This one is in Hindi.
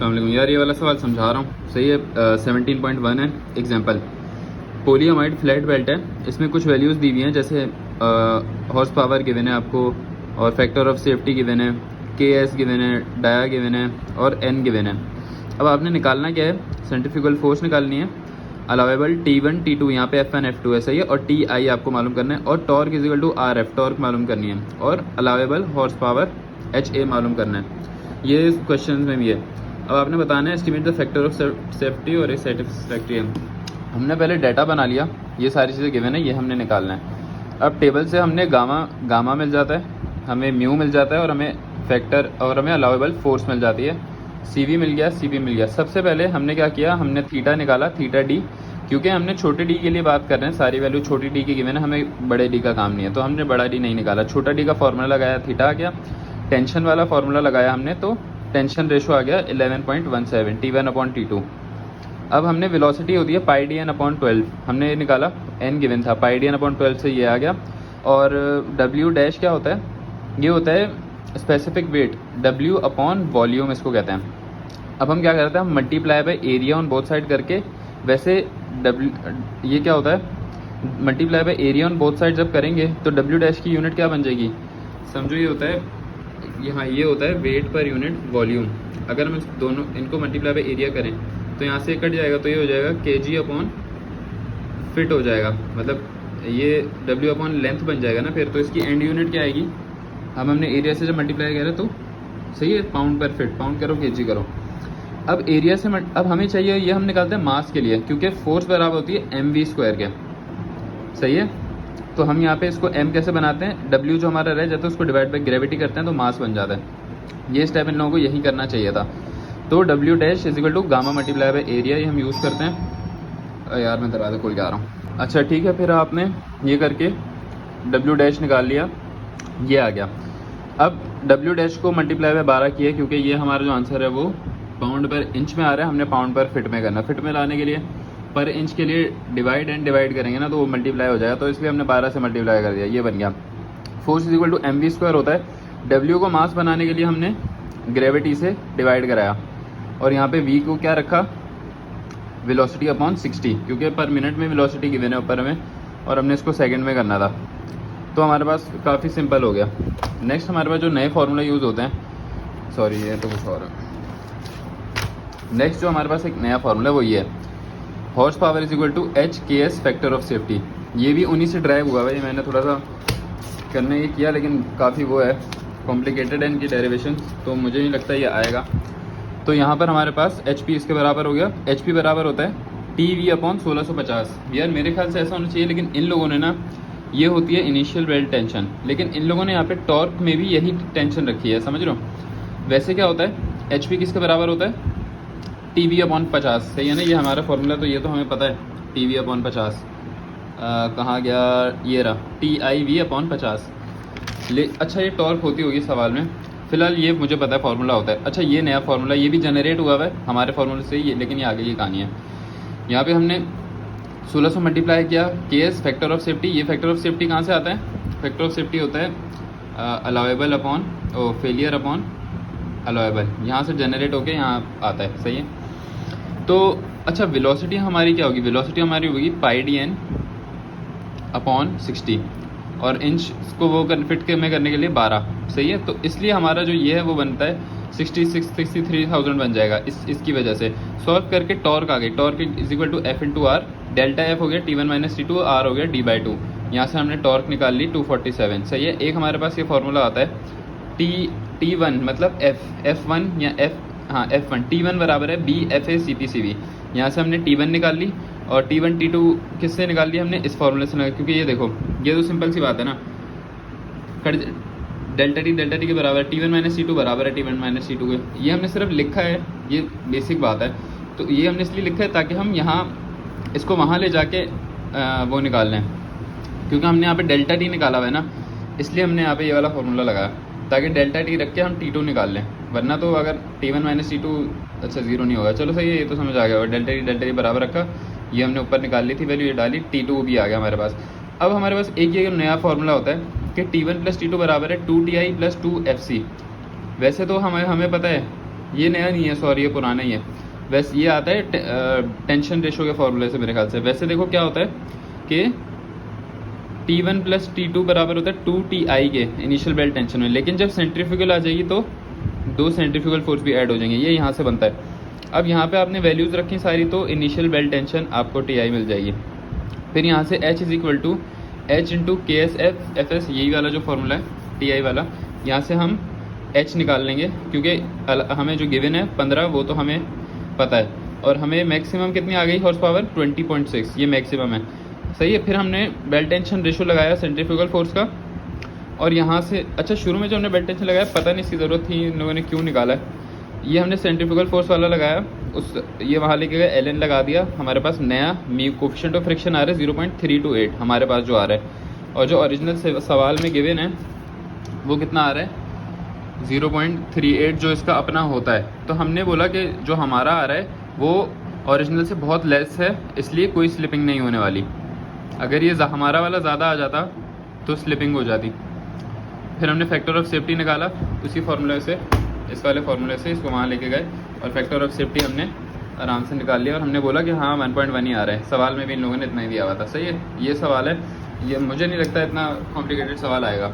अस्सलाम वालेकुम यार, ये वाला सवाल समझा रहा हूँ, सही है। 17.1 है। एग्जांपल, पोलीअमाइड फ्लैट बेल्ट है, इसमें कुछ वैल्यूज़ दी हुई हैं, जैसे हॉर्स पावर गिवन है आपको, और फैक्टर ऑफ सेफ्टी गिवन है, KS गिवन है, डाया गिवन है, और N गिवन है। अब आपने निकालना क्या है, सेंट्रीफ्यूगल फोर्स निकालनी है, अलावेबल T1 T2 यहाँ पे F1 F2 है, सही है, और TI आपको मालूम करना है, और torque is equal to RF torque मालूम करनी है, और अलावेबल हॉर्स पावर HA मालूम करना है। ये क्वेश्चन में भी है। अब आपने बताना है estimate the factor of safety और सेटिस्फैक्ट्री है। हमने पहले डाटा बना लिया, ये सारी चीज़ें गिवन है, ये हमने निकालना है। अब टेबल से हमने गामा मिल जाता है, हमें म्यू मिल जाता है, और हमें फैक्टर और हमें अलाउेबल फोर्स मिल जाती है। CV मिल गया, CB मिल गया। सबसे पहले हमने क्या किया, हमने थीटा निकाला, थीटा D, क्योंकि हमने छोटे डी के लिए बात कर रहे हैं, सारी वैल्यू छोटी डी की गिवन है, हमें बड़े डी का काम नहीं है, तो हमने बड़ा डी नहीं निकाला। छोटा डी का फॉर्मूला लगाया, थीटा आ गया। टेंशन वाला फार्मूला लगाया हमने, तो टेंशन रेशो आ गया 11.17 T1/T2। अब हमने वेलोसिटी होती है πdn/12, हमने ये निकाला, n गिवन था, πdn/12 से ये आ गया। और W डैश क्या होता है, ये होता है स्पेसिफिक वेट, W/वॉल्यूम इसको कहते हैं। अब हम क्या करते हैं, हम multiply by area on both side करके, वैसे ये क्या होता है, multiply by area on both side जब करेंगे तो W डैश की यूनिट क्या बन जाएगी, समझो ये होता है, यहाँ ये होता है वेट पर यूनिट वॉल्यूम। अगर हम दोनों इनको मल्टीप्लाई बाय एरिया करें तो यहाँ से कट जाएगा, तो ये हो जाएगा kg/फिट हो जाएगा, मतलब ये W/लेंथ बन जाएगा ना फिर, तो इसकी एंड यूनिट क्या आएगी। अब हमने एरिया से जब मल्टीप्लाई करा तो सही है, पाउंड पर फिट, पाउंड करो kg करो। अब एरिया से अब हमें चाहिए, ये हम निकालते हैं मास के लिए, क्योंकि फोर्स बराबर होती है mv² के, सही है। तो हम यहाँ पे इसको m कैसे बनाते हैं, W जो हमारा रह जाता है उसको डिवाइड बाय ग्रेविटी करते हैं तो मास बन जाता है। ये स्टेप इन लोगों को यही करना चाहिए था। तो W dash is equal to gamma multiply by area, ये हम यूज़ करते हैं। यार मैं दरवाज़ा खोल के आ रहा हूँ। अच्छा ठीक है, फिर आपने ये करके W डैश निकाल लिया, ये आ गया। अब W डैश को मल्टीप्लाई बाय 12 किया, क्योंकि ये हमारा जो आंसर है वो पाउंड पर इंच में आ रहा है, हमने पाउंड पर फिट में करना। फिट में लाने के लिए पर इंच के लिए डिवाइड करेंगे ना, तो वो मल्टीप्लाई हो जाएगा, तो इसलिए हमने 12 से मल्टीप्लाई कर दिया, ये बन गया। Force is equal to mv² होता है। W को मास बनाने के लिए हमने ग्रेविटी से डिवाइड कराया, और यहाँ पे v को क्या रखा, वेलोसिटी/60, क्योंकि पर मिनट में वेलोसिटी गिवन है ऊपर हमें, और हमने इसको सेकंड में करना था। तो हमारे पास काफ़ी सिंपल हो गया। नेक्स्ट हमारे पास जो नए फार्मूला यूज़ होते हैं, सॉरी ये तो कुछ और है। नेक्स्ट जो हमारे पास एक नया फार्मूला वो ये है, horse power is equal to HKS factor of safety. ये भी उन्हीं से ड्राइव हुआ है, मैंने थोड़ा सा करने ये किया, लेकिन काफ़ी वो है, कॉम्प्लिकेटेड है इनकी डेरिवेशन, तो मुझे नहीं लगता ये आएगा। तो यहाँ पर हमारे पास HP इसके बराबर हो गया। HP बराबर होता है TV/1650। यार मेरे ख्याल से ऐसा होना चाहिए, लेकिन इन लोगों ने ना, ये होती है इनिशियल वेल्ड टेंशन, लेकिन इन लोगों ने यहाँ पे टॉर्क में भी यही टेंशन रखी है, समझ लो। वैसे क्या होता है, HP किसके बराबर होता है, TV/50, सही है ना, ये हमारा फॉर्मूला, तो ये तो हमें पता है, TV/50 कहाँ गया, ये रहा, TIV/50। अच्छा ये टॉर्क होती होगी सवाल में, फिलहाल ये मुझे पता है फार्मूला होता है। अच्छा ये नया फार्मूला, ये भी जनरेट हुआ है हमारे फार्मूले से, ये लेकिन ये आगे की कहानी है। यहाँ पे हमने 16 से मल्टीप्लाई किया, KS फैक्टर ऑफ सेफ्टी। ये फैक्टर ऑफ सेफ्टी कहाँ से आता है, फैक्टर ऑफ सेफ्टी होता है allowable upon failure upon allowable, यहाँ से जनरेट होके यहाँ आता है, सही है। तो अच्छा वेलोसिटी हमारी क्या होगी, वेलोसिटी हमारी होगी πdn/60, और इंच को वो फिट में करने के लिए 12, सही है। तो इसलिए हमारा जो ये है वो बनता है 63,000 बन जाएगा इसकी वजह से। सॉल्व करके टॉर्क आ गई, torque is equal to F/R, delta F हो गया T1 - T2, R हो गया D/2। यहाँ से हमने टॉर्क निकाल ली 247, सही है। एक हमारे पास ये फॉर्मूला आता है T1 मतलब F1 या F1, T1 बराबर है BFA/CP/CV। यहाँ से हमने T1 निकाल ली, और T1 T2 किससे निकाल लिया हमने, इस फॉर्मूले से निकाल, क्योंकि ये देखो ये तो सिंपल सी बात है ना, डेल्टा टी के बराबर है, T1 - T2 बराबर है T1 - T2 के। ये हमने सिर्फ लिखा है, ये बेसिक बात है, तो ये हमने इसलिए लिखा है ताकि हम यहाँ इसको वहाँ ले जाके वो निकाल लें, क्योंकि हमने यहाँ पे डेल्टा टी निकाला हुआ है ना, इसलिए हमने यहाँ पे ये वाला फॉर्मूला लगाया, ताकि डेल्टा टी रख के हम T2 निकाल लें, वरना तो अगर T1 - T2 अच्छा जीरो नहीं होगा। चलो सही है, ये तो समझ आ गया। और डेल्टा टी बराबर रखा, ये हमने ऊपर निकाल ली थी वैल्यू, ये डाली, T2 भी आ गया हमारे पास। अब हमारे पास एक ये नया फार्मूला होता है कि T1 + T2 बराबर है 2TI + 2FC। वैसे तो हमें पता है ये नया नहीं है, सॉरी, ये पुराना ही है। वैसे ये आता है टेंशन रेशो के फॉर्मूले से मेरे ख्याल से। वैसे देखो क्या होता है कि T1 प्लस T2 बराबर होता है 2Ti के इनिशियल बेल्ट टेंशन में, लेकिन जब सेंट्रीफ्यूगल आ जाएगी तो 2 सेंट्रीफ्यूगल फोर्स भी ऐड हो जाएंगे, ये यहाँ से बनता है। अब यहाँ पे आपने वैल्यूज़ रखी सारी, तो इनिशियल बेल्ट टेंशन आपको Ti मिल जाएगी। फिर यहाँ से H is equal to H into KSF यही वाला जो फॉर्मूला है Ti वाला, यहाँ से हम H निकाल लेंगे, क्योंकि हमें जो गिवन है 15 वो तो हमें पता है, और हमें मैक्सिमम कितनी आ गई हॉर्स पावर 20.6, ये मैक्सिमम है, सही है। फिर हमने बेल्ट टेंशन रेशो लगाया सेंट्रीफ्यूगल फोर्स का, और यहाँ से अच्छा शुरू में जो हमने बेल्ट टेंशन लगाया पता नहीं इसकी ज़रूरत थी इन लोगों ने क्यों निकाला है, ये हमने सेंट्रीफ्यूगल फोर्स वाला लगाया, उस ये वहाँ लेके गए ln लगा दिया, हमारे पास नया कोएफिशिएंट ऑफ फ्रिक्शन आ रहा है 0.328 हमारे पास जो आ रहा है, और जो ओरिजिनल सवाल में गिवन है वो कितना आ रहा है 0.38 जो इसका अपना होता है। तो हमने बोला कि जो हमारा आ रहा है वो ओरिजिनल से बहुत लेस है, इसलिए कोई स्लिपिंग नहीं होने वाली। अगर ये हमारा वाला ज़्यादा आ जाता तो स्लिपिंग हो जाती। फिर हमने फैक्टर ऑफ सेफ्टी निकाला उसी फार्मूले से, इस वाले फार्मूले से इसको वहाँ लेके गए, और फैक्टर ऑफ सेफ्टी हमने आराम से निकाल लिया, और हमने बोला कि हाँ 1.1 ही आ रहा है। सवाल में भी इन लोगों ने इतना ही दिया हुआ था, सही है। ये सवाल है, ये मुझे नहीं लगता इतना कॉम्प्लिकेटेड सवाल आएगा।